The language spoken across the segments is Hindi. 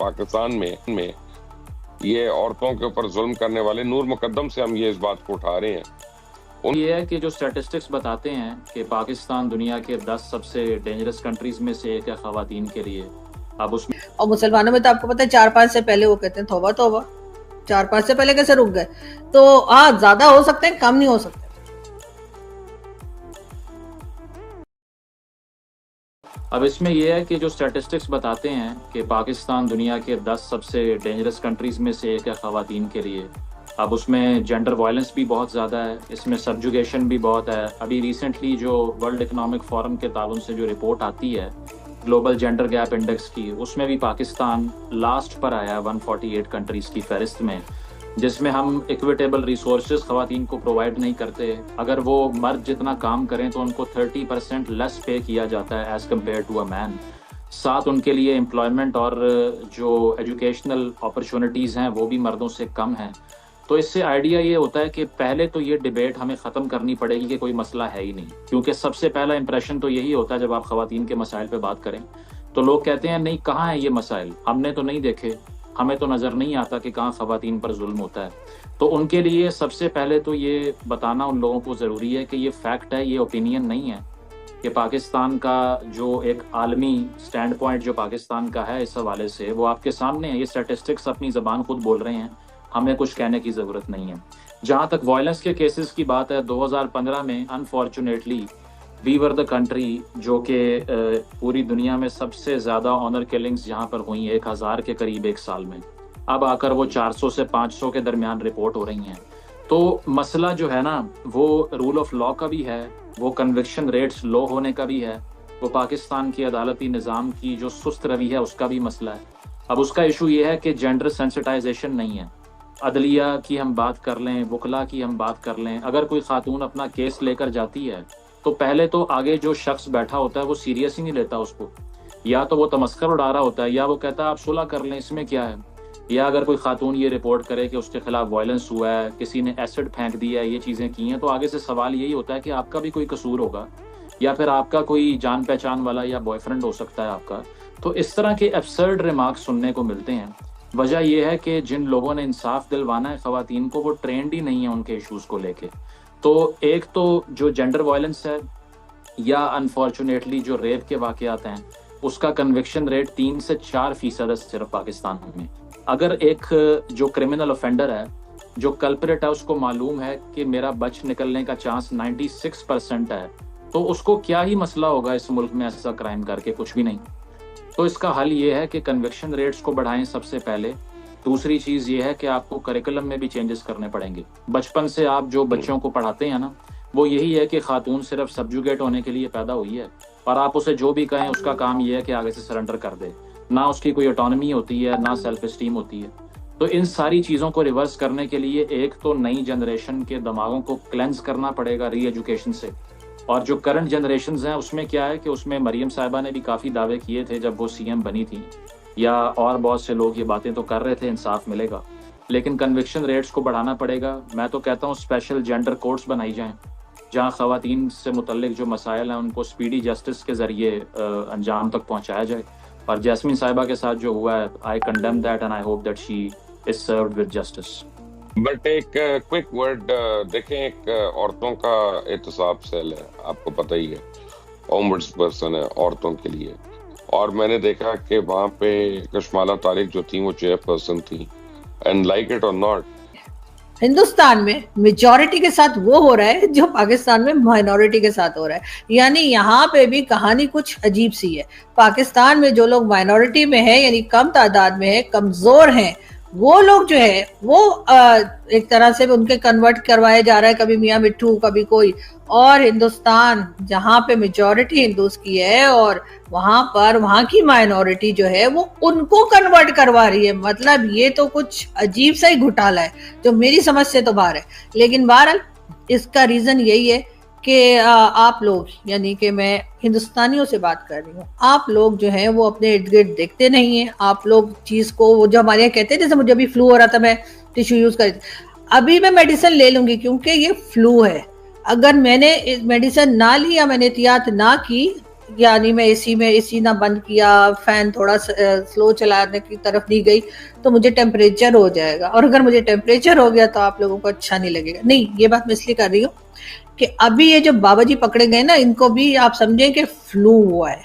पाकिस्तान में ये औरतों के ऊपर जुल्म करने वाले नूर मुकद्दम से हम ये इस बात को उठा रहे हैं। ये है कि जो स्टैटिस्टिक्स बताते हैं कि पाकिस्तान दुनिया के 10 सबसे डेंजरस कंट्रीज में से एक है ख़वातीन के लिए। अब उसमें और मुसलमानों में तो आपको पता है 4-5 से पहले वो कहते हैं तौबा तौबा, 4-5 से पहले कैसे रुक गए? तो हाँ, ज्यादा हो सकते हैं, कम नहीं हो सकते। अब इसमें यह है कि जो स्टैटिस्टिक्स बताते हैं कि पाकिस्तान दुनिया के 10 सबसे डेंजरस कंट्रीज में से एक है ख़वातीन के लिए। अब उसमें जेंडर वायलेंस भी बहुत ज़्यादा है, इसमें सब्जुगेशन भी बहुत है। अभी रिसेंटली जो वर्ल्ड इकोनॉमिक फोरम के ताल्लुक से जो रिपोर्ट आती है ग्लोबल जेंडर गैप इंडेक्स की, उसमें भी पाकिस्तान लास्ट पर आया 148 कंट्रीज़ की फहरिस्त में, जिसमें हम इक्विटेबल रिसोर्सेज ख़वातीन को प्रोवाइड नहीं करते। अगर वो मर्द जितना काम करें तो उनको 30% लेस पे किया जाता है as compare to a man. साथ उनके लिए एम्प्लॉयमेंट और जो एजुकेशनल अपॉर्चुनिटीज़ हैं वो भी मर्दों से कम हैं। तो इससे आइडिया ये होता है कि पहले तो ये डिबेट हमें ख़त्म करनी पड़ेगी कि कोई मसला है ही नहीं, क्योंकि सबसे पहला इंप्रेशन तो यही होता है जब आप ख़वातीन के मसाइल पे बात करें तो लोग कहते हैं नहीं, कहाँ है ये मसाइल, हमने तो नहीं देखे, हमें तो नज़र नहीं आता कि कहाँ ख़वातीन पर जुल्म होता है। तो उनके लिए सबसे पहले तो ये बताना उन लोगों को ज़रूरी है कि ये फैक्ट है, ये ओपिनियन नहीं है, कि पाकिस्तान का जो एक आलमी स्टैंड पॉइंट जो पाकिस्तान का है इस हवाले से वो आपके सामने है। ये स्टैटिस्टिक्स अपनी ज़बान खुद बोल रहे हैं, हमें कुछ कहने की ज़रूरत नहीं है। जहाँ तक वायलेंस के केसेस की बात है, 2015 में unfortunately we were the country जो कि पूरी दुनिया में सबसे ज़्यादा ऑनर किलिंग्स जहाँ पर हुई 1000 के करीब एक साल में, अब आकर वो 400 से 500 के दरमियान रिपोर्ट हो रही हैं। तो मसला जो है ना वो रूल ऑफ लॉ का भी है, वो कन्विक्शन रेट्स लो होने का भी है, वो पाकिस्तान की अदालती निज़ाम की जो सुस्त रवि है उसका भी मसला है। अब उसका इशू ये है कि जेंडर सेंसिटाइजेशन नहीं है। अदलिया की हम बात कर लें, वकला की हम बात कर लें, अगर कोई खातून अपना केस लेकर जाती है तो पहले तो आगे जो शख्स बैठा होता है वो सीरियस ही नहीं लेता उसको, या तो वो तमस्कर उड़ा रहा होता है या वो कहता है आप सुलह कर लें, इसमें क्या है। या अगर कोई खातून ये रिपोर्ट करे कि उसके खिलाफ वायलेंस हुआ है, किसी ने एसिड फेंक दिया है, ये चीज़ें की हैं, तो आगे से सवाल यही होता है कि आपका भी कोई कसूर होगा या फिर आपका कोई जान पहचान वाला या बॉयफ्रेंड हो सकता है आपका। तो इस तरह के एब्सर्ड रिमार्क सुनने को मिलते हैं। वजह यह है कि जिन लोगों ने इंसाफ दिलवाना है ख़वातीन को वो ट्रेंड ही नहीं है उनके इश्यूज़ को लेके। तो एक तो जो जेंडर वायलेंस है या अनफॉर्चुनेटली जो रेप के वाक़यात हैं उसका कन्विक्शन रेट 3 से 4% है सिर्फ पाकिस्तान में। अगर एक जो क्रिमिनल ऑफेंडर है, जो कल्परेट है, उसको मालूम है कि मेरा बच निकलने का चांस 96% है, तो उसको क्या ही मसला होगा इस मुल्क में ऐसा क्राइम करके, कुछ भी नहीं। तो इसका हल ये है कि कन्विक्शन रेट्स को बढ़ाएं सबसे पहले। दूसरी चीज़ ये है कि आपको करिकुलम में भी चेंजेस करने पड़ेंगे। बचपन से आप जो बच्चों को पढ़ाते हैं ना, वो यही है कि खातून सिर्फ सब्जुगेट होने के लिए पैदा हुई है, और आप उसे जो भी कहें उसका काम ये है कि आगे से सरेंडर कर दे। ना उसकी कोई ऑटोनॉमी होती है, ना सेल्फ इस्टीम होती है। तो इन सारी चीज़ों को रिवर्स करने के लिए एक तो नई जनरेशन के दिमागों को क्लेंस करना पड़ेगा री एजुकेशन से। और जो करंट जनरेशन हैं उसमें क्या है कि उसमें मरियम साहिबा ने भी काफ़ी दावे किए थे जब वो सीएम बनी थी, या और बहुत से लोग ये बातें तो कर रहे थे इंसाफ मिलेगा, लेकिन कन्विक्शन रेट्स को बढ़ाना पड़ेगा। मैं तो कहता हूँ स्पेशल जेंडर कोर्ट्स बनाई जाएं जहाँ ख़वातीन से मुतल्लिक जो मसाइल हैं उनको स्पीडी जस्टिस के ज़रिए अंजाम तक पहुँचाया जाए। और जैस्मीन साहिबा के साथ जो हुआ है, आई condemn that and I hope that she is served with justice. But एक क्विक वर्ड देखें, एक औरतों का एहतसाब सेल है, आपको पता ही है, ओम्बड्स पर्सन है औरतों के लिए, और मैंने देखा कि वहाँ पे कशमाला तारिक जो थी वो चेयरपर्सन थी, एंड लाइक इट और नॉट, हिंदुस्तान में मेजॉरिटी के साथ वो हो रहा है जो पाकिस्तान में माइनॉरिटी के साथ हो रहा है। यानी यहाँ पे भी कहानी कुछ अजीब सी है। पाकिस्तान में जो लोग माइनॉरिटी में है, यानी कम तादाद में है, कमजोर हैं, वो लोग जो है वो एक तरह से उनके कन्वर्ट करवाए जा रहा है, कभी मियाँ मिट्ठू कभी कोई। और हिंदुस्तान जहाँ पे मेजॉरिटी हिंदूज की है और वहां पर वहां की माइनॉरिटी जो है वो उनको कन्वर्ट करवा रही है। मतलब ये तो कुछ अजीब सा ही घोटाला है जो मेरी समझ से तो बाहर है। लेकिन बहरहाल इसका रीजन यही है कि आप लोग, यानी कि मैं हिंदुस्तानियों से बात कर रही हूँ, आप लोग जो है वो अपने इर्द गिर्द देखते नहीं है। आप लोग चीज को, वो जो हमारे यहाँ कहते हैं, जैसे मुझे अभी फ्लू हो रहा था मैं टिश्यू यूज कर, अभी मैं मेडिसिन ले लूंगी क्योंकि ये फ्लू है। अगर मैंने मेडिसिन ना ली या मैंने एहतियात ना की यानी मैं एसी ना बंद किया, फैन थोड़ा स्लो चलाने की तरफ नहीं गई तो मुझे टेम्परेचर हो जाएगा, और अगर मुझे टेम्परेचर हो गया तो आप लोगों को अच्छा नहीं लगेगा। नहीं, ये बात मैं इसलिए कर रही हूँ कि अभी ये जो बाबा जी पकड़े गए ना, इनको भी आप समझें कि फ्लू हुआ है,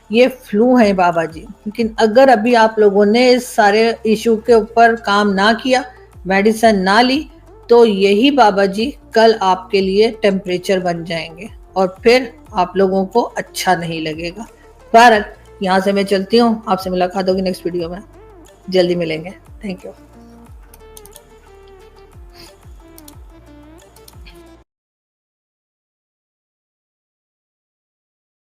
ये फ्लू है बाबा जी। लेकिन अगर अभी आप लोगों ने इस सारे इशू के ऊपर काम ना किया, मेडिसिन ना ली, तो यही बाबा जी कल आपके लिए टेम्परेचर बन जाएंगे और फिर आप लोगों को अच्छा नहीं लगेगा। बहरहाल यहाँ से मैं चलती हूँ, आपसे मुलाकात होगी नेक्स्ट वीडियो में, जल्दी मिलेंगे। Thank you.